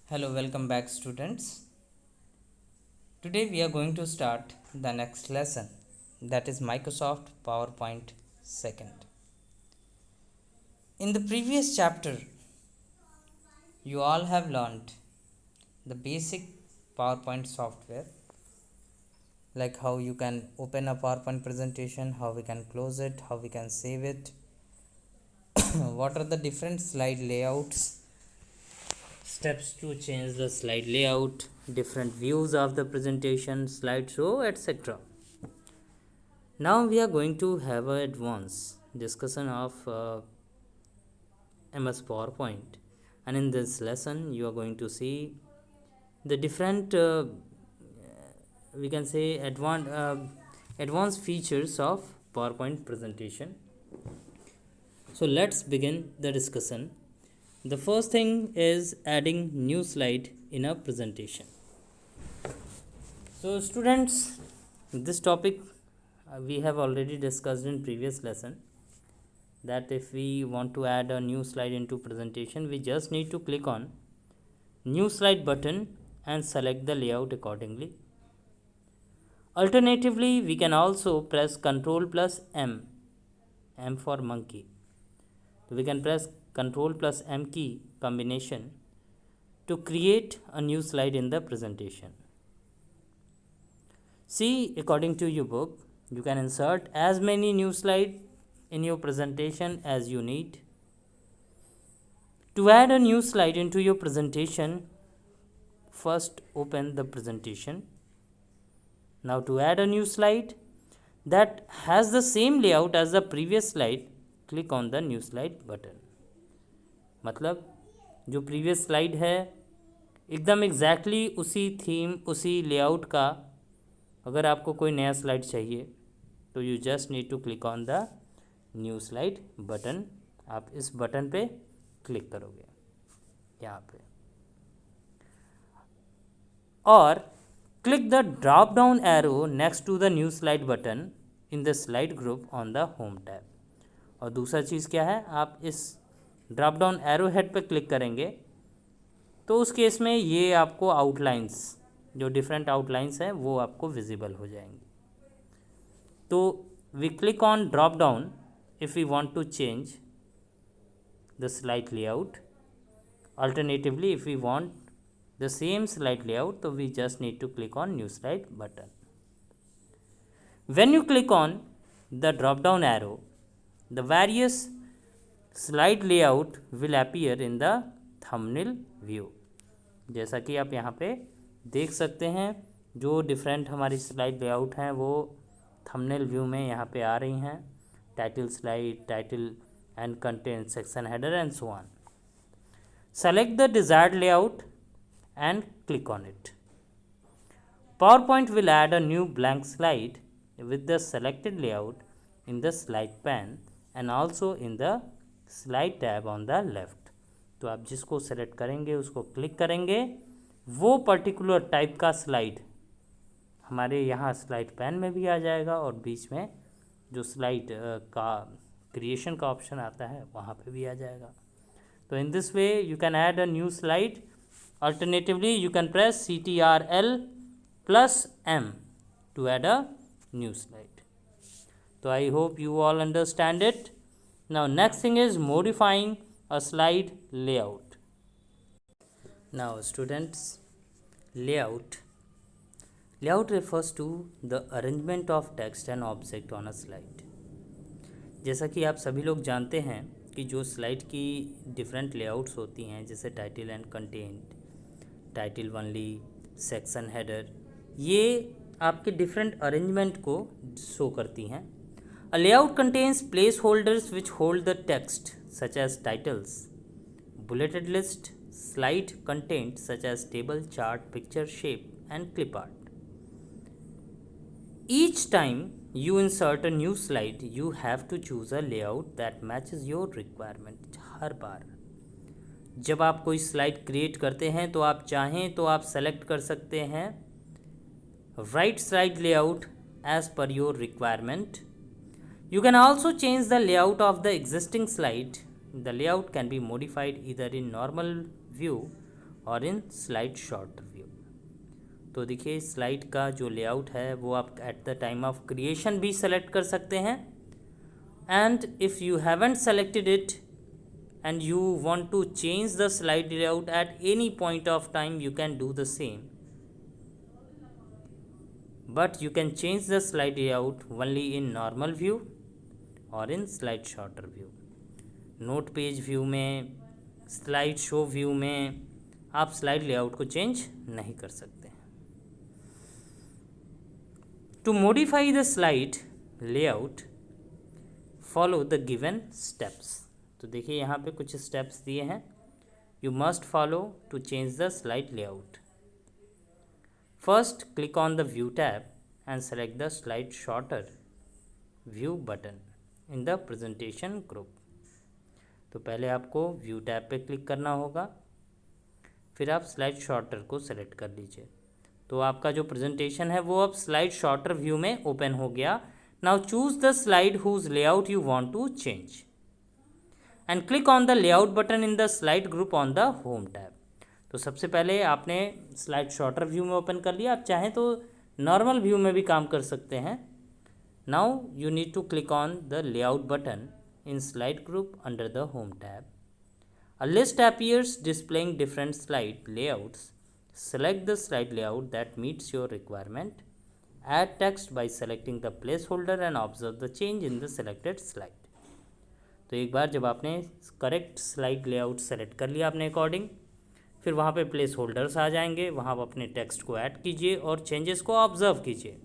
Hello, welcome back, students. Today we are going to start the next lesson, that is Microsoft PowerPoint second. In the previous chapter, you all have learned the basic PowerPoint software, like how you can open a PowerPoint presentation, how we can close it, how we can save it, what are the different slide layouts, steps to change the slide layout, different views of the presentation, slideshow, etc. Now we are going to have an advanced discussion of MS PowerPoint, and in this lesson you are going to see the different we can say advanced features of PowerPoint presentation. So let's begin the discussion. The first thing is adding new slide in a presentation. So students, this topic we have already discussed in previous lesson, that if we want to add a new slide into presentation, we just need to click on new slide button and select the layout accordingly. Alternatively, we can also press Ctrl plus M for monkey. So we can press Ctrl plus M key combination to create a new slide in the presentation. See, according to your book, you can insert as many new slides in your presentation as you need. To add a new slide into your presentation, first open the presentation. Now to add a new slide that has the same layout as the previous slide, click on the new slide button. मतलब जो previous slide है एकदम exactly उसी theme उसी layout का अगर आपको कोई नया स्लाइड चाहिए तो you just need to click on the new slide button. आप इस बटन पे क्लिक करोगे यहाँ पे और click the drop down arrow next to the new slide button in the slide group on the home tab. और दूसरा चीज़ क्या है, आप इस ड्रॉप डाउन एरो हेड पे क्लिक करेंगे तो उस केस में ये आपको आउटलाइंस जो डिफरेंट आउटलाइंस हैं वो आपको विजिबल हो जाएंगी. तो we click on drop down if we want to change the slide layout. Alternatively if we want the same slide layout तो we just need to click on new slide button. When you click on the drop down arrow the various slide layout will appear in the thumbnail view. जैसा कि आप यहाँ पे देख सकते हैं जो डिफरेंट हमारी स्लाइड लेआउट हैं वो थंबनेल व्यू में यहाँ पे आ रही हैं. Title slide, title and content, section header and so on. Select the desired layout and click on it. PowerPoint will add a new blank slide with the selected layout in the slide pane and also in the slide tab on the left. तो आप जिसको select करेंगे उसको click करेंगे वो particular type का slide हमारे यहाँ स्लाइड पैन में भी आ जाएगा और बीच में जो स्लाइड का क्रिएशन का ऑप्शन आता है वहाँ पे भी आ जाएगा. तो in this way you can add a new slide. Alternatively you can press CTRL plus M to add a new slide. So I hope you all understand it. Now next thing is modifying a slide layout. Now students, layout refers to the arrangement of text and object on a slide. जैसा कि आप सभी लोग जानते हैं कि जो slide की डिफरेंट लेआउट्स होती हैं जैसे title and content, title only, section header, ये आपके डिफरेंट अरेंजमेंट को शो करती हैं. A layout contains placeholders which hold the text such as titles, bulleted list, slide content such as table, chart, picture, shape and clip art. Each time you insert a new slide, you have to choose a layout that matches your requirement. हर बार जब आप कोई slide create करते हैं तो आप चाहें तो आप सेलेक्ट कर सकते हैं right slide layout as per your requirement. You can also change the layout of the existing slide. The layout can be modified either in normal view और इन स्लाइड शॉर्टर व्यू। तो देखिए स्लाइड का जो layout है वो आप at the time of creation भी select कर सकते हैं, and if you haven't selected it and you want to change the slide layout at any point of time, you can do the same, but you can change the slide layout only in normal view or in slide sorter view. Note page view में, slide show view में आप slide layout को change नहीं कर सकते। To modify the slide layout follow the given steps. तो देखिए यहाँ पे कुछ स्टेप्स दिए हैं, you must follow to change the slide layout. First click on the view tab and select the slide sorter view button in the presentation group. तो पहले आपको व्यू टैब पे क्लिक करना होगा, फिर आप स्लाइड शॉर्टर को सेलेक्ट कर लीजिए। तो आपका जो प्रेजेंटेशन है वो अब स्लाइड शॉर्टर व्यू में ओपन हो गया। Now choose the slide whose layout you want to change and click on the layout button in the slide group on the home tab. तो सबसे पहले आपने स्लाइड शॉर्टर व्यू में open कर लिया, आप चाहें तो नॉर्मल व्यू में भी काम कर सकते हैं। Now you need to click on the layout button in slide group under the home tab. A list appears displaying different slide layouts. Select the slide layout that meets your requirement. Add text by selecting the placeholder and observe the change in the selected slide. तो एक बार जब आपने correct slide layout select कर लिया अपने according, फिर वहाँ पे प्लेस होल्डर्स आ जाएंगे, वहाँ आप अपने टेक्स्ट को ऐड कीजिए और चेंजेस को ऑब्जर्व कीजिए।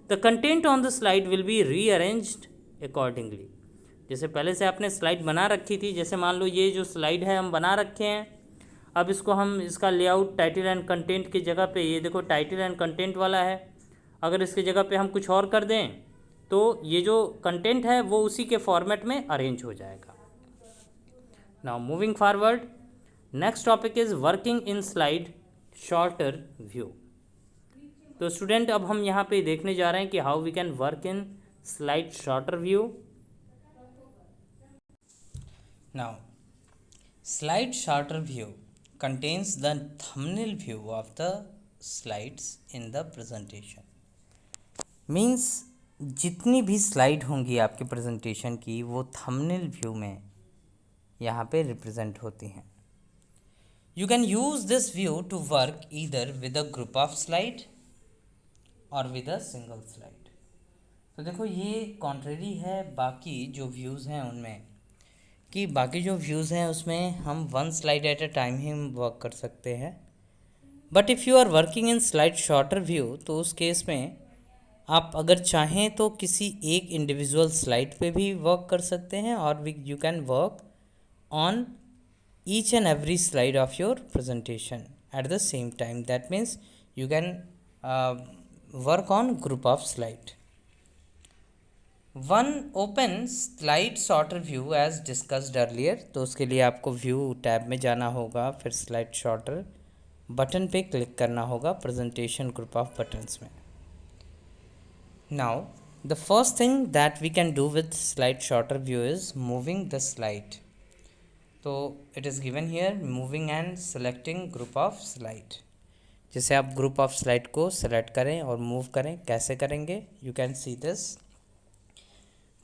The content on the slide will be rearranged accordingly. जैसे पहले से आपने स्लाइड बना रखी थी, जैसे मान लो ये जो स्लाइड है हम बना रखे हैं, अब इसको हम इसका लेआउट टाइटल एंड कंटेंट की जगह पे, ये देखो टाइटल एंड कंटेंट वाला है, अगर इसकी जगह पे हम कुछ और कर दें तो ये जो कंटेंट है वो उसी के फॉर्मेट में अरेंज हो जाएगा। Now moving forward, next topic is working in slide sorter view. तो स्टूडेंट अब हम यहाँ पे देखने जा रहे हैं कि how we can work in slide sorter view. Now, slide sorter view contains the thumbnail view of the slides in the presentation. Means जितनी भी स्लाइड होंगी आपके प्रेजेंटेशन की वो थंबनेल व्यू में यहाँ पे रिप्रेजेंट होती हैं। You can use this view to work either with a group of slide or with a single slide. तो देखो ये कॉन्ट्रेरी है बाकी जो व्यूज़ हैं उनमें, कि बाकी जो व्यूज़ हैं उसमें हम one slide at a time ही वर्क कर सकते हैं, but if you are working in slide sorter view तो उस केस में आप अगर चाहें तो किसी एक इंडिविजुअल स्लाइड पे भी वर्क कर सकते हैं, और you can work on each and every slide of your presentation at the same time. That means you can work on group of slide. One open slide sorter view as discussed earlier. तो उसके लिए आपको view tab में जाना होगा, फिर slide sorter button पे click करना होगा प्रेजेंटेशन ग्रुप ऑफ बटन्स में। Now the first thing that we can do with slide sorter view is moving the slide. तो it is given here moving and selecting group of slide. जैसे आप group of slide को select करें और move करें, कैसे करेंगे, you can see this.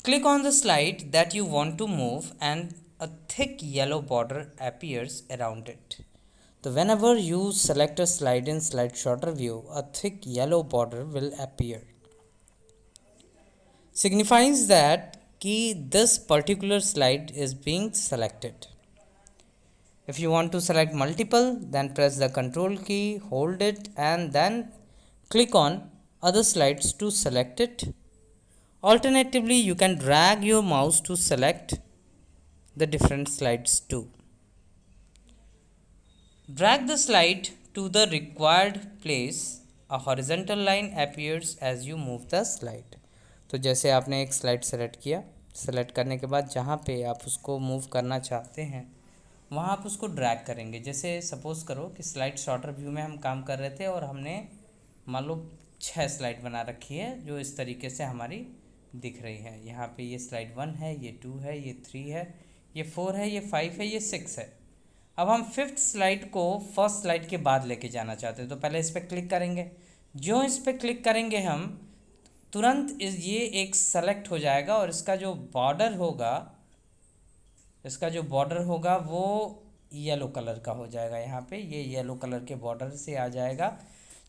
Click on the slide that you want to move and a thick yellow border appears around it. So whenever you select a slide in slide sorter view, a thick yellow border will appear. Signifies that this particular slide is being selected. If you want to select multiple, then press the control key, hold it and then click on other slides to select it. Alternatively, you can drag your mouse to select the different slides too. Drag the slide to the required place. A horizontal line appears as you move the slide. तो जैसे आपने एक slide select किया, select करने के बाद जहाँ पे आप उसको मूव करना चाहते हैं वहाँ आप उसको ड्रैग करेंगे। जैसे सपोज़ करो कि स्लाइड शॉर्टर व्यू में हम काम कर रहे थे और हमने मान लो 6 स्लाइड बना रखी है जो इस तरीके से हमारी दिख रही है। यहाँ पे ये स्लाइड 1 है, ये 2 है, ये 3 है, ये 4 है, ये 5 है, ये 6 है। अब हम फिफ्थ स्लाइड को फर्स्ट स्लाइड के बाद लेके जाना चाहते हैं, तो पहले इस पर क्लिक करेंगे। जो इस पर क्लिक करेंगे हम, तुरंत ये एक सेलेक्ट हो जाएगा और इसका जो बॉर्डर होगा वो येलो कलर का हो जाएगा। यहाँ पे ये येलो कलर के बॉर्डर से आ जाएगा,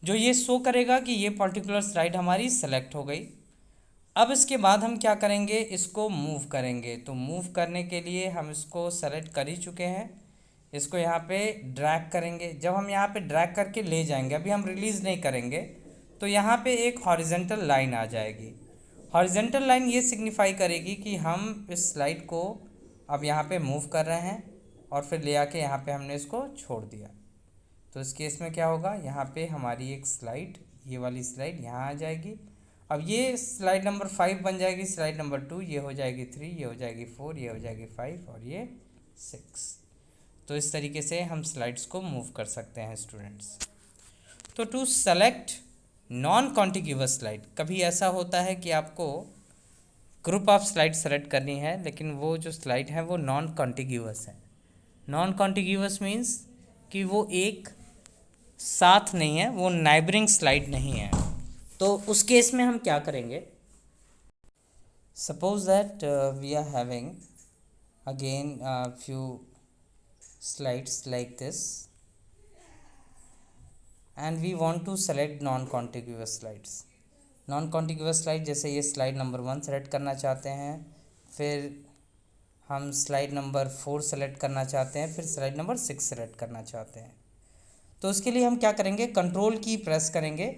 जो ये शो करेगा कि ये पर्टिकुलर स्लाइड हमारी सेलेक्ट हो गई। अब इसके बाद हम क्या करेंगे, इसको मूव करेंगे। तो मूव करने के लिए हम इसको सेलेक्ट कर ही चुके हैं, इसको यहाँ पे ड्रैग करेंगे। जब हम यहाँ पे ड्रैग करके ले जाएंगे, अभी हम रिलीज़ नहीं करेंगे, तो यहाँ पे एक हॉरिजेंटल लाइन आ जाएगी। हॉरिजेंटल लाइन ये सिग्निफाई करेगी कि हम इस स्लाइड को अब यहाँ पे मूव कर रहे हैं और फिर ले आके यहाँ पे हमने इसको छोड़ दिया। तो इस केस में क्या होगा, यहाँ पे हमारी एक स्लाइड, ये वाली स्लाइड यहाँ आ जाएगी। अब ये स्लाइड नंबर 5 बन जाएगी, स्लाइड नंबर 2 ये हो जाएगी 3, ये हो जाएगी 4, ये हो जाएगी 5 और ये 6। तो इस तरीके से हम स्लाइड्स को मूव कर सकते हैं स्टूडेंट्स। तो to select non contiguous slide, कभी ऐसा होता है कि आपको ग्रुप ऑफ स्लाइड सेलेक्ट करनी है लेकिन वो जो स्लाइड है वो नॉन कॉन्टिग्यूअस है। नॉन कॉन्टिग्यूअस मीन्स कि वो एक साथ नहीं है, वो नाइबरिंग स्लाइड नहीं है। तो उस केस में हम क्या करेंगे, suppose that we are having again few slides like this and we want to select non contiguous slides. Non contiguous slide जैसे ये स्लाइड नंबर 1 सेलेक्ट करना चाहते हैं, फिर हम स्लाइड नंबर 4 सेलेक्ट करना चाहते हैं, फिर स्लाइड नंबर 6 सेलेक्ट करना चाहते हैं। तो उसके लिए हम क्या करेंगे, कंट्रोल की प्रेस करेंगे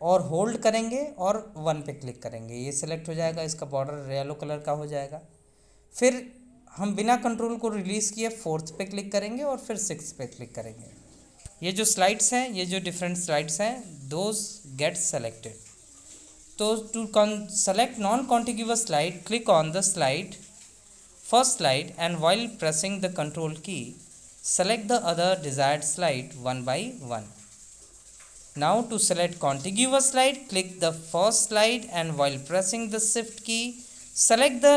और होल्ड करेंगे और 1 पे क्लिक करेंगे, ये सिलेक्ट हो जाएगा, इसका बॉर्डर येलो कलर का हो जाएगा। फिर हम बिना कंट्रोल को रिलीज़ किए 4th पे क्लिक करेंगे और फिर 6th पे क्लिक करेंगे। ये जो स्लाइड्स हैं, ये जो डिफरेंट स्लाइड्स हैं, दोज गेट सेलेक्टेड। तो to select non contiguous slide, click on the slide, first slide, and while pressing the control key, select the other desired slide one by one. Now to select contiguous slide, click the first slide and while pressing the shift key, select the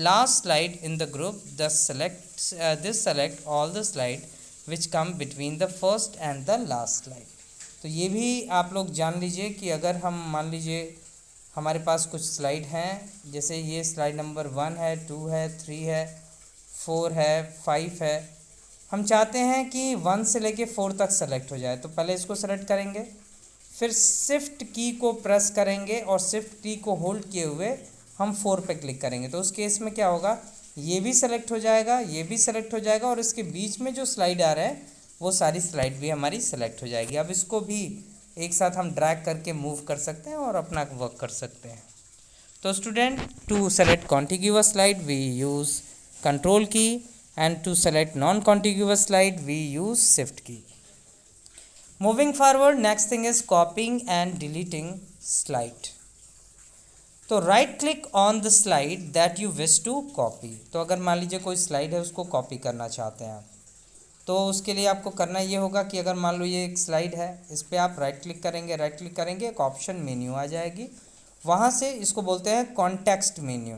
last slide in the group. Thus select all the slide which come between the first and the last slide. तो ये भी आप लोग जान लीजिए कि अगर हम मान लीजिए हमारे पास कुछ स्लाइड हैं, जैसे ये स्लाइड नंबर 1 है, 2 है, 3 है, 4 है, 5 है, हम चाहते हैं कि 1 से लेके 4 तक सेलेक्ट हो जाए। तो पहले इसको सेलेक्ट करेंगे, फिर शिफ्ट की को प्रेस करेंगे और शिफ्ट की को होल्ड किए हुए हम 4 पे क्लिक करेंगे। तो उस केस में क्या होगा, ये भी सेलेक्ट हो जाएगा, ये भी सेलेक्ट हो जाएगा और इसके बीच में जो स्लाइड आ रहा है वो सारी स्लाइड भी हमारी सेलेक्ट हो जाएगी। अब इसको भी एक साथ हम ड्रैग करके मूव कर सकते हैं और अपना वर्क कर सकते हैं। तो student, to select contiguous slide we use control key and to select non contiguous slide we use shift key. Moving forward, next thing is copying and deleting slide. तो right click on the slide that you wish to copy. तो अगर मान लीजिए कोई slide है उसको copy करना चाहते हैं आप, तो उसके लिए आपको करना ये होगा कि अगर मान लो ये एक स्लाइड है, इस पर आप राइट क्लिक करेंगे, एक ऑप्शन मेन्यू आ जाएगी, वहाँ से इसको बोलते हैं कॉन्टेक्स्ट मेन्यू।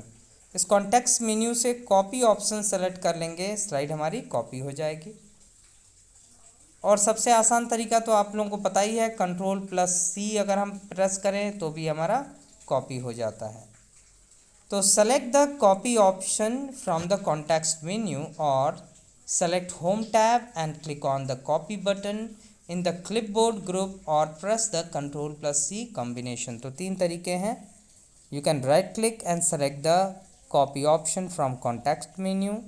इस कॉन्टेक्स्ट मेन्यू से कॉपी ऑप्शन सेलेक्ट कर लेंगे, स्लाइड हमारी कॉपी हो जाएगी। और सबसे आसान तरीका तो आप लोगों को पता ही है, Ctrl+C अगर हम प्रेस करें तो भी हमारा कॉपी हो जाता है। तो select the copy option from the context menu और select home tab and click on the copy button in the clipboard group or press the Ctrl+C combination। तो 3 तरीके हैं, you can right click and select the copy option from context menu,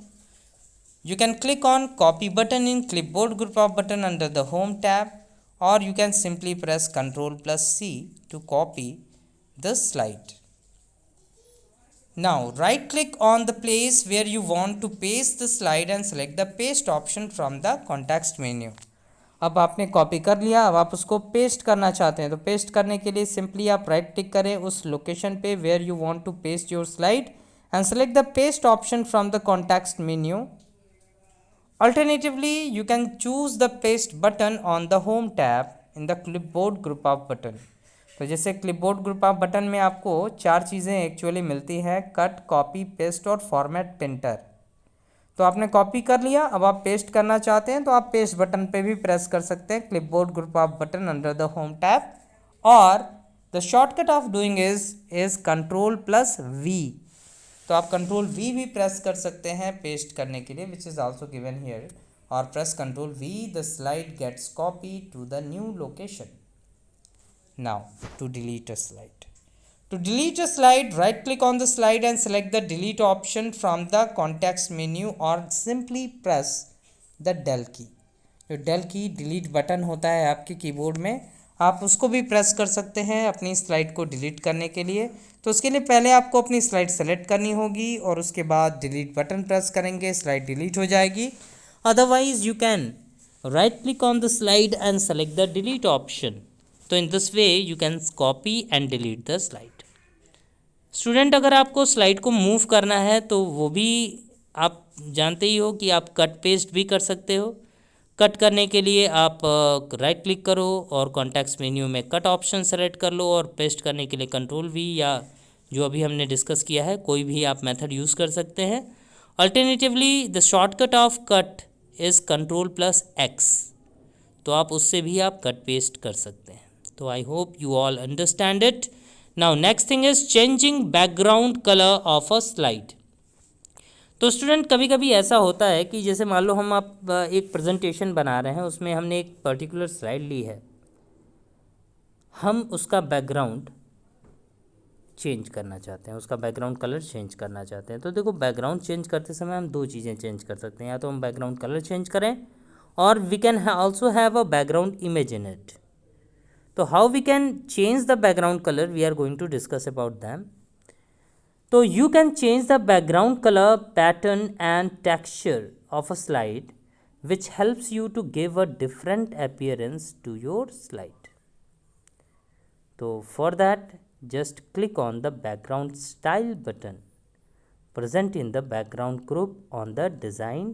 you can click on copy button in clipboard group of button under the home tab, or you can simply press Ctrl+C to copy the slide। Now right click on the place where you want to paste the slide and select the paste option from the context menu। अब आपने copy कर लिया, अब आप उसको paste करना चाहते हैं। तो पेस्ट करने के लिए सिंपली आप राइट क्लिक करें उस लोकेशन पे where you want to paste your slide and select the paste option from the context menu. Alternatively you can choose the paste button on the home tab in the clipboard group of button. तो जैसे clipboard group of button में आपको 4 चीज़ें actually मिलती है, cut, copy, paste और format printer. तो आपने कॉपी कर लिया, अब आप पेस्ट करना चाहते हैं तो आप पेस्ट बटन पे भी प्रेस कर सकते हैं, clipboard group of button under the home tab, और the shortcut of doing is control plus V. तो आप कंट्रोल वी भी प्रेस कर सकते हैं पेस्ट करने के लिए, which is also given here, और press control V, the slide gets copy to the new location. Now to delete a slide, to delete a slide, right click on the slide and select the delete option from the context menu or simply press the del key। जो del key delete button होता है आपके keyboard में, आप उसको भी press कर सकते हैं अपनी स्लाइड को डिलीट करने के लिए। तो उसके लिए पहले आपको अपनी स्लाइड सेलेक्ट करनी होगी और उसके बाद डिलीट बटन प्रेस करेंगे, स्लाइड डिलीट हो जाएगी। Otherwise you can right click on the slide and select the delete option. तो in this way you can copy and delete the slide. Student, अगर आपको स्लाइड को मूव करना है तो वो भी आप जानते ही हो कि आप कट पेस्ट भी कर सकते हो। कट करने के लिए आप राइट क्लिक करो और कॉन्टेक्स्ट मेन्यू में कट ऑप्शन सेलेक्ट कर लो, और पेस्ट करने के लिए कंट्रोल वी या जो अभी हमने डिस्कस किया है कोई भी आप मेथड यूज़ कर सकते हैं। Alternatively the shortcut of cut is control plus x, तो आप उससे भी आप कट पेस्ट कर सकते हैं। तो I hope you all understand it. Now next thing is changing background colour of a slide. तो स्टूडेंट, कभी कभी ऐसा होता है कि जैसे मान लो हम आप एक प्रेजेंटेशन बना रहे हैं, उसमें हमने एक पर्टिकुलर स्लाइड ली है, हम उसका बैकग्राउंड चेंज करना चाहते हैं, उसका बैकग्राउंड कलर चेंज करना चाहते हैं। तो देखो, बैकग्राउंड चेंज करते समय हम दो चीज़ें चेंज कर सकते हैं, या तो हम बैकग्राउंड कलर चेंज करें और we can also have a background image in it. तो how we can change the background colour, we are going to discuss about them. तो you can change the background color, pattern and texture of a slide, which helps you to give a different appearance to your slide. So for that, just click on the background style button present in the background group on the design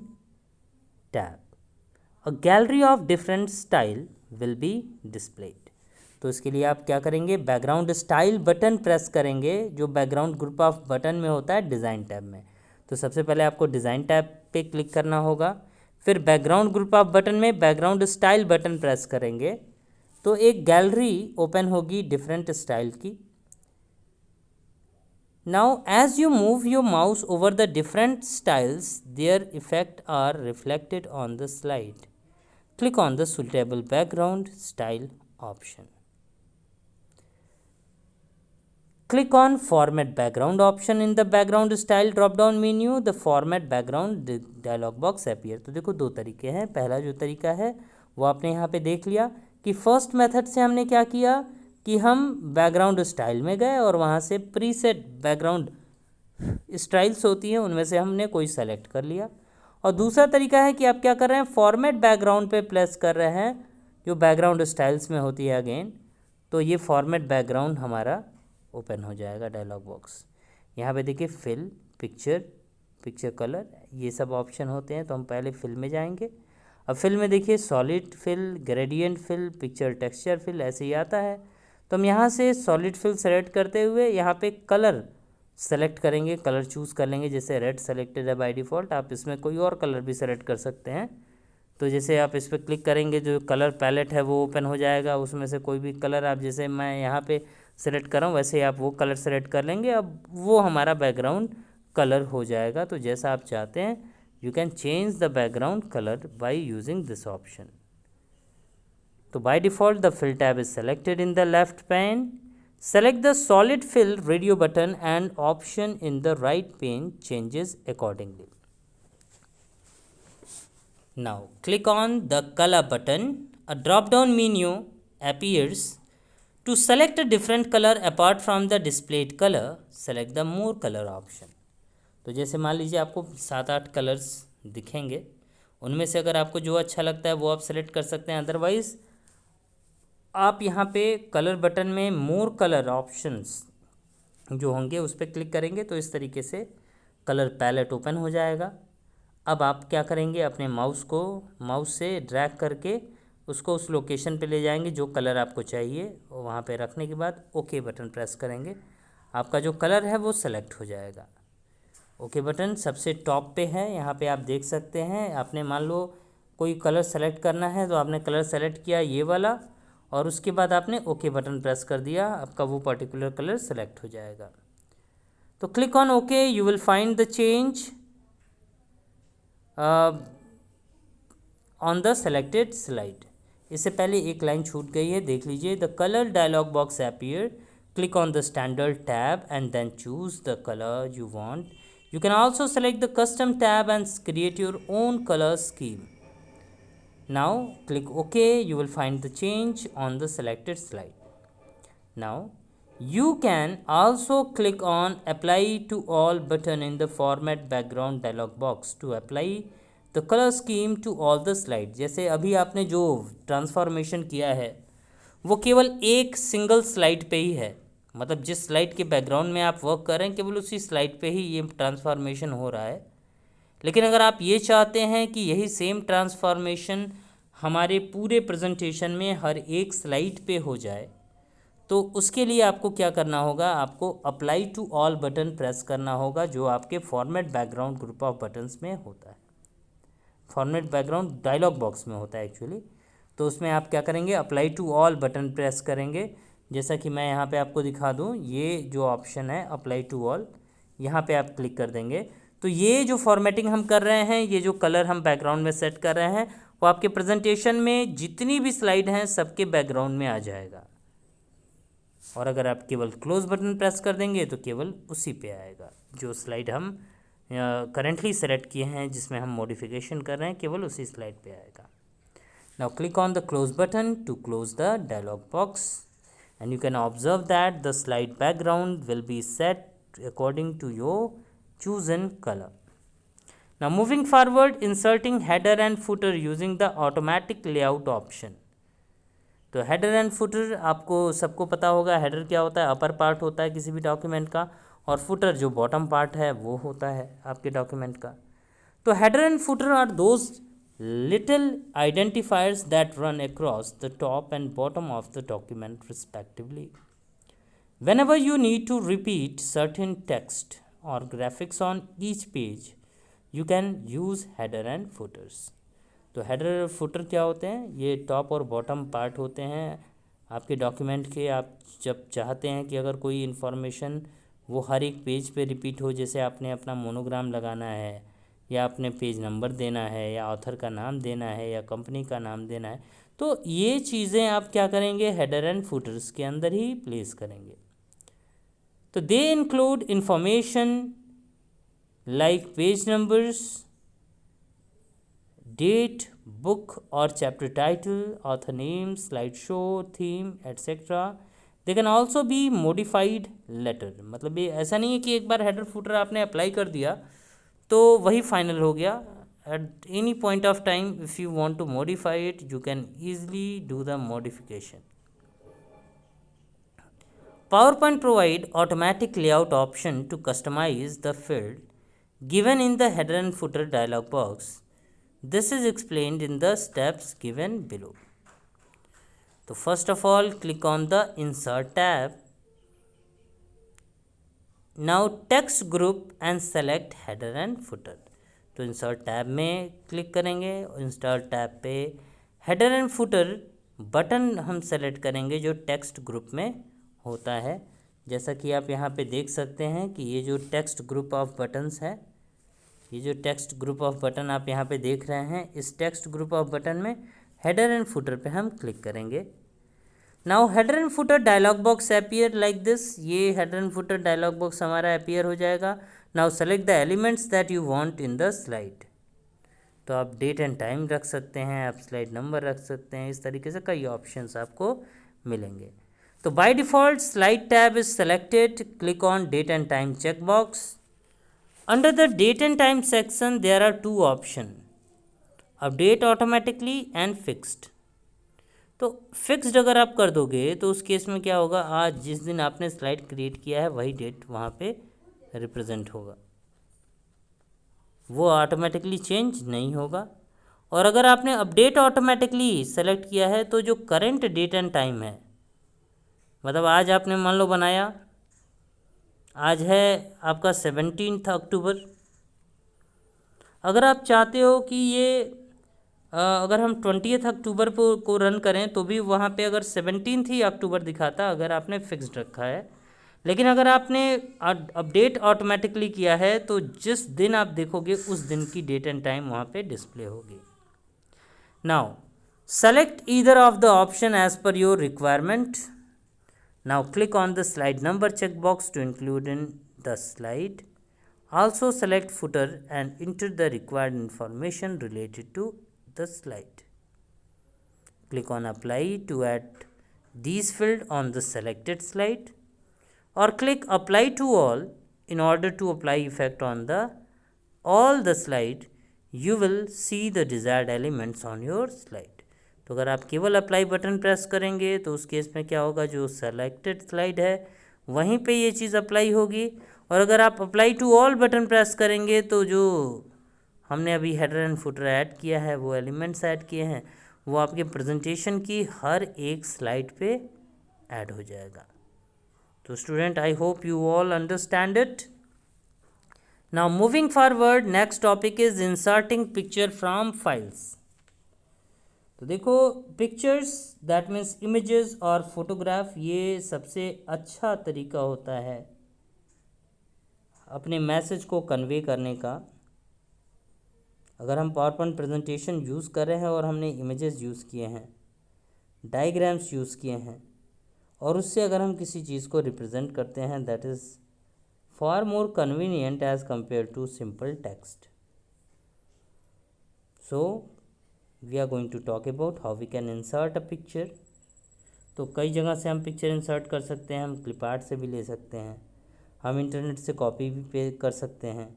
tab. A gallery of different style will be displayed. तो इसके लिए आप क्या करेंगे, background style button press करेंगे, जो background group of button में होता है डिज़ाइन टैब में। तो सबसे पहले आपको डिज़ाइन टैब पे क्लिक करना होगा, फिर बैकग्राउंड ग्रुप ऑफ बटन में बैकग्राउंड स्टाइल बटन प्रेस करेंगे तो एक गैलरी ओपन होगी डिफरेंट स्टाइल की। Now as you move your mouse over the different styles, their effect are reflected on the slide. Click on the suitable background style option. Click on Format Background option in the Background Style drop down menu. The Format Background dialog box appear। तो देखो, दो तरीके हैं। पहला जो तरीका है वो आपने यहाँ पे देख लिया कि फर्स्ट मेथड से हमने क्या किया कि हम बैकग्राउंड स्टाइल में गए और वहाँ से प्रीसेट बैकग्राउंड स्टाइल्स होती हैं उनमें से हमने कोई सेलेक्ट कर लिया। और दूसरा तरीका है कि आप क्या कर रहे हैं, फॉर्मेट बैकग्राउंड पे प्रेस कर रहे हैं जो बैकग्राउंड स्टाइल्स में होती है अगेन। तो ये फॉर्मेट बैकग्राउंड हमारा ओपन हो जाएगा डायलॉग बॉक्स। यहाँ पे देखिए फिल, पिक्चर कलर, ये सब ऑप्शन होते हैं। तो हम पहले फिल में जाएंगे। अब फिल में देखिए solid fill, gradient fill, picture texture fill, ऐसे ही आता है। तो हम यहाँ से सॉलिड फिल सेलेक्ट करते हुए यहाँ पे कलर सेलेक्ट करेंगे, कलर चूज़ कर लेंगे। जैसे रेड सेलेक्टेड है बाय डिफ़ॉल्ट, आप इसमें कोई और कलर भी सेलेक्ट कर सकते हैं। तो जैसे आप इस पर क्लिक करेंगे जो कलर पैलेट है वो ओपन हो जाएगा, उसमें से कोई भी कलर आप, जैसे मैं यहाँ पे सेलेक्ट कर रहा हूँ वैसे आप वो कलर सेलेक्ट कर लेंगे। अब वो हमारा बैकग्राउंड कलर हो जाएगा। तो जैसा आप चाहते हैं you can change the background colour by using this option. तो by default the fill tab is selected in the left pane. Select the solid fill radio button and option in the right pane changes accordingly. Now click on the color button. A drop down menu appears. To select a different color apart from the displayed color, select the more color option. तो जैसे मान लीजिए आपको 7-8 colours दिखेंगे, उनमें से अगर आपको जो अच्छा लगता है वो आप सेलेक्ट कर सकते हैं। अदरवाइज़ आप यहाँ पे कलर बटन में मोर कलर ऑप्शंस जो होंगे उस पर क्लिक करेंगे तो इस तरीके से कलर पैलेट ओपन हो जाएगा। अब आप क्या करेंगे, अपने माउस से ड्रैग करके उसको उस लोकेशन पे ले जाएंगे जो कलर आपको चाहिए, और वहाँ पे रखने के बाद ओके बटन प्रेस करेंगे, आपका जो कलर है वो सेलेक्ट हो जाएगा। ओके बटन सबसे टॉप पे है, यहाँ पे आप देख सकते हैं। आपने मान लो कोई कलर सेलेक्ट करना है तो आपने कलर सेलेक्ट किया ये वाला, और उसके बाद आपने ओके बटन प्रेस कर दिया, आपका वो पर्टिकुलर कलर सेलेक्ट हो जाएगा। तो click on okay, you will find the change on the selected slide. इससे पहले एक लाइन छूट गई है, देख लीजिए। The colour dialog box appear, click on the standard tab and then choose the colour you want. You can also select the custom tab and create your own color scheme. Now click OK. You will find the change on the selected slide. Now you can also click on apply to all button in the format background dialog box to apply the color scheme to all the slide. जैसे अभी आपने जो transformation किया है वो केवल एक single slide पे ही है, मतलब जिस स्लाइड के बैकग्राउंड में आप वर्क कर रहे हैं केवल उसी स्लाइड पे ही ये ट्रांसफॉर्मेशन हो रहा है। लेकिन अगर आप ये चाहते हैं कि यही सेम ट्रांसफॉर्मेशन हमारे पूरे प्रेजेंटेशन में हर एक स्लाइड पे हो जाए, तो उसके लिए आपको क्या करना होगा, आपको apply to all button press करना होगा, जो आपके format background group of buttons में होता है, फॉर्मेट बैकग्राउंड डायलॉग बॉक्स में होता है एक्चुअली। तो उसमें आप क्या करेंगे, apply to all button press करेंगे। जैसा कि मैं यहाँ पे आपको दिखा दूँ, ये जो ऑप्शन है अप्लाई टू ऑल, यहाँ पे आप क्लिक कर देंगे तो ये जो फॉर्मेटिंग हम कर रहे हैं, ये जो कलर हम बैकग्राउंड में सेट कर रहे हैं, वो आपके प्रेजेंटेशन में जितनी भी स्लाइड हैं सबके बैकग्राउंड में आ जाएगा। और अगर आप केवल क्लोज बटन प्रेस कर देंगे तो केवल उसी पे आएगा, जो स्लाइड हम करेंटली सेलेक्ट किए हैं जिसमें हम मॉडिफिकेशन कर रहे हैं, केवल उसी स्लाइड पे आएगा। Now click on the close button to close the dialog box and you can observe that the slide background will be set according to your chosen color. Now moving forward, inserting header and footer using the automatic layout option. तो header and footer आपको सबको पता होगा, header क्या होता है, upper part होता है किसी भी डॉक्यूमेंट का, और फुटर जो बॉटम पार्ट है वो होता है आपके डॉक्यूमेंट का। तो header and footer are those little identifiers that run across the top and bottom of the document respectively. Whenever you need to repeat certain text or graphics on each page, you can use header and footers. तो header और footer क्या होते हैं, ये top और bottom part होते हैं आपके डॉक्यूमेंट के। आप जब चाहते हैं कि अगर कोई इन्फॉर्मेशन वो हर एक पेज पे रिपीट हो, जैसे आपने अपना मोनोग्राम लगाना है, या अपने पेज नंबर देना है, या ऑथर का नाम देना है, या कंपनी का नाम देना है, तो ये चीज़ें आप क्या करेंगे, हेडर एंड फुटर्स के अंदर ही प्लेस करेंगे। तो they include information like page numbers, date, book और chapter title, author name, slide show, theme etcetera. They can also be modified later, मतलब ये ऐसा नहीं है कि एक बार हेडर फुटर आपने अप्लाई कर दिया तो वही फाइनल हो गया। At any point of time if you want to modify it, you can easily do the modification. PowerPoint provide automatic layout option to customize the field given in the header and footer dialog box. This is explained in the steps given below. So first of all, click on the Insert tab. Now text group and select header and footer. तो insert tab में click करेंगे, insert tab पे header and footer button हम select करेंगे जो text group में होता है। जैसा कि आप यहाँ पे देख सकते हैं कि ये जो टेक्स्ट ग्रुप ऑफ बटन्स है, ये जो टेक्स्ट ग्रुप ऑफ बटन आप यहाँ पे देख रहे हैं, इस टेक्स्ट ग्रुप ऑफ बटन में हेडर एंड फुटर पे हम क्लिक करेंगे। Now header and footer dialog box appear like this, ये header and footer dialog box हमारा अपीयर हो जाएगा। Now select the elements that you want in the slide. तो आप डेट एंड टाइम रख सकते हैं, आप स्लाइड नंबर रख सकते हैं, इस तरीके से कई ऑप्शंस आपको मिलेंगे। तो by default slide tab is selected, click on date and time check box. Under the date and time section there are two option, update automatically and fixed. तो फिक्स्ड अगर आप कर दोगे तो उस केस में क्या होगा, आज जिस दिन आपने स्लाइड क्रिएट किया है वही डेट वहाँ पे रिप्रेजेंट होगा, वो ऑटोमेटिकली चेंज नहीं होगा। और अगर आपने अपडेट ऑटोमेटिकली सेलेक्ट किया है तो जो करंट डेट एंड टाइम है, मतलब आज आपने मान लो बनाया आज है आपका 17 अक्टूबर। अगर आप चाहते हो कि ये अगर हम 20 अक्टूबर को रन करें तो भी वहाँ पे अगर 17 ही अक्टूबर दिखाता अगर आपने फिक्स्ड रखा है, लेकिन अगर आपने अपडेट ऑटोमेटिकली किया है तो जिस दिन आप देखोगे उस दिन की डेट एंड टाइम वहाँ पे डिस्प्ले होगी। Now select either of the option as per your requirement. Now click on the slide number checkbox to include in the slide. Also select footer and enter the required information related to the slide. Click on apply to add these fields on the selected slide, or click apply to all in order to apply effect on the all the slide. You will see the desired elements on your slide. तो अगर आप केवल apply button press करेंगे तो उस case में क्या होगा, जो सेलेक्टेड स्लाइड है वहीं पे ये चीज़ अप्लाई होगी, और अगर आप apply to all button press करेंगे तो जो हमने अभी हेडर एंड फुटर ऐड किया है, वो एलिमेंट्स ऐड किए हैं, वो आपके प्रेजेंटेशन की हर एक स्लाइड पे ऐड हो जाएगा। तो student, I hope you all understand it. Now moving forward, next topic is inserting picture from files. तो देखो, पिक्चर्स दैट मीन्स इमेजेस और फोटोग्राफ, ये सबसे अच्छा तरीका होता है अपने मैसेज को कन्वे करने का। अगर हम पावर पॉइंट प्रेजेंटेशन यूज़ कर रहे हैं और हमने इमेजेस यूज़ किए हैं, डायग्राम्स यूज़ किए हैं, और उससे अगर हम किसी चीज़ को रिप्रेजेंट करते हैं, that is far more convenient as compare to simple text. So we are going to talk about how we can insert a picture. तो कई जगह से हम पिक्चर इंसर्ट कर सकते हैं। हम क्लिप आर्ट से भी ले सकते हैं, हम इंटरनेट से कॉपी भी पे कर सकते हैं,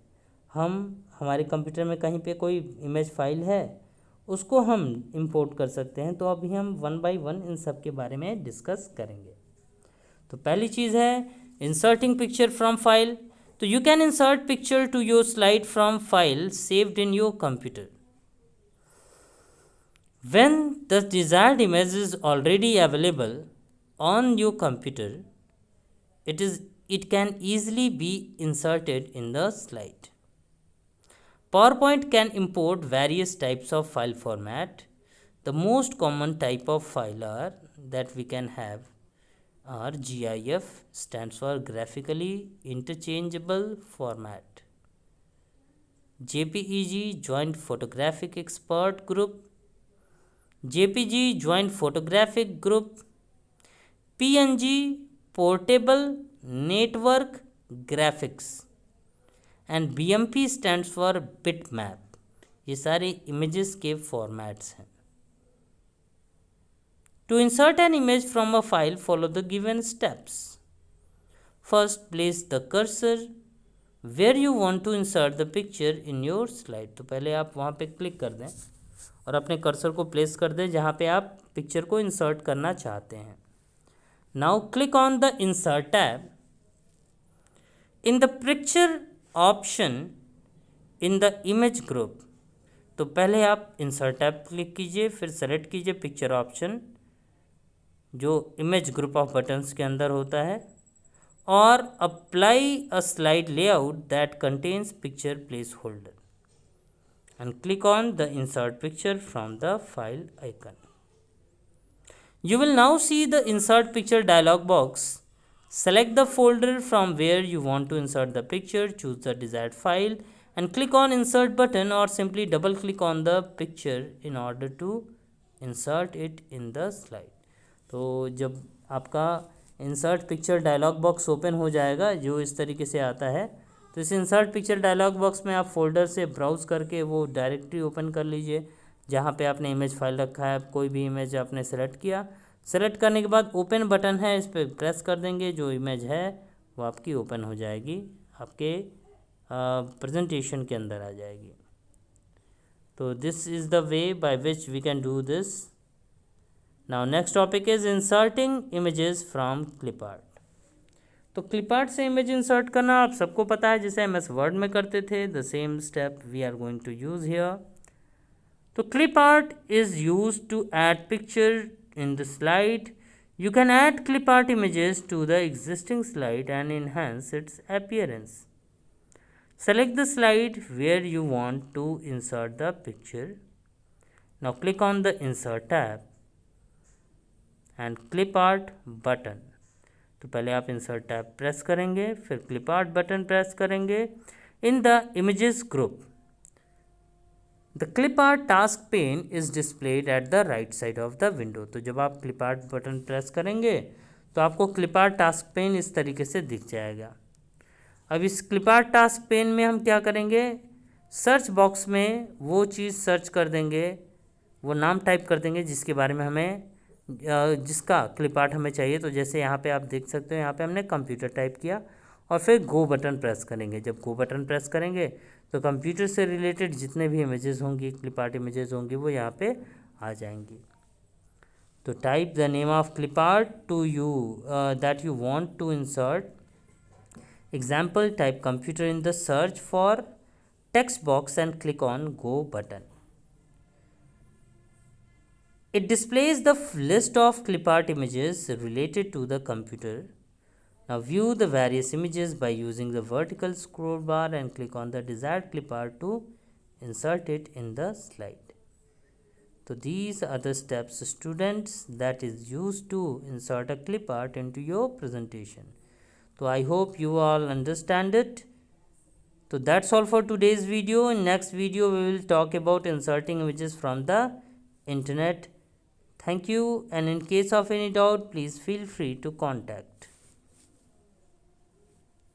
हम हमारे कंप्यूटर में कहीं पे कोई इमेज फाइल है उसको हम इंपोर्ट कर सकते हैं। तो अभी हम वन बाय वन इन सब के बारे में डिस्कस करेंगे। तो पहली चीज़ है इंसर्टिंग पिक्चर फ्रॉम फाइल। तो you can insert picture to your slide from file saved in your computer. When the desired image is already available on your computer, it can easily be inserted in the slide. PowerPoint can import various types of file format. The most common type of file that we can have are GIF, stands for Graphically Interchangeable Format, JPEG, Joint Photographic Expert Group, JPG, Joint Photographic Group, PNG, Portable Network Graphics, and BMP stands for bitmap. ये सारे images के formats हैं। To insert an image from a file, follow the given steps. First, place the cursor where you want to insert the picture in your slide. तो पहले आप वहाँ पे click कर दें और अपने कर्सर को प्लेस कर दें जहाँ पे आप पिक्चर को इंसर्ट करना चाहते हैं। Now click on the insert tab. In the picture option in the image group, तो पहले आप इंसर्ट टैब क्लिक कीजिए, फिर सेलेक्ट कीजिए पिक्चर ऑप्शन जो इमेज ग्रुप ऑफ बटन्स के अंदर होता है, और apply a slide layout that contains picture place holder and click on the insert picture from the file icon. You will now see the insert picture dialog box. Select the folder from where you want to insert the picture, choose the desired file and click on insert button, or simply double click on the picture in order to insert it in the slide. तो जब आपका insert picture dialog box open हो जाएगा, जो इस तरीके से आता है, तो इस इंसर्ट पिक्चर डायलॉग बॉक्स में आप फोल्डर से ब्राउज़ करके वो डायरेक्टरी ओपन कर लीजिए जहाँ पे आपने इमेज फाइल रखा है। कोई भी इमेज आपने सेलेक्ट किया, सेलेक्ट करने के बाद ओपन बटन है, इस पर प्रेस कर देंगे, जो इमेज है वो आपकी ओपन हो जाएगी, आपके प्रेजेंटेशन के अंदर आ जाएगी। तो this is the way by which we can do this. Now next topic is inserting images from clip art. तो क्लिप आर्ट से इमेज इंसर्ट करना आप सबको पता है, जैसे MS वर्ड में करते थे। The same step we are going to use here. तो clip art is use to add picture in the slide You can add clip art images to the existing slide and enhance its appearance. Select the slide where you want to insert the picture. Now click on the Insert tab and Clip Art button. तो पहले आप Insert tab press करेंगे, फिर Clip Art button press करेंगे. In the Images group, the Clip Art task pane is displayed at the right side of the window. तो जब आप Clip Art button press करेंगे तो आपको Clip Art task pane इस तरीके से दिख जाएगा. अब इस Clip Art task pane में हम क्या करेंगे, सर्च बॉक्स में वो चीज़ सर्च कर देंगे, वो नाम टाइप कर देंगे जिसके बारे में हमें जिसका क्लिप आर्ट हमें चाहिए. तो जैसे यहाँ पे आप देख सकते हो, यहाँ पे हमने कंप्यूटर टाइप किया और फिर गो बटन प्रेस करेंगे. जब गो बटन प्रेस करेंगे तो कंप्यूटर से रिलेटेड जितने भी इमेजेस होंगी, क्लिप आर्ट इमेजेस होंगी, वो यहाँ पे आ जाएंगी. तो type the name of clip art to you that you want to insert. Example, type computer in the search for text box and click on go button. It displays the list of clip art images related to the computer. Now view the various images by using the vertical scroll bar and click on the desired clip art to insert it in the slide. So these are the steps, students, that is used to insert a clip art into your presentation. So I hope you all understand it. So that's all for today's video. In next video we will talk about inserting images from the internet. Thank you, and in case of any doubt, please feel free to contact.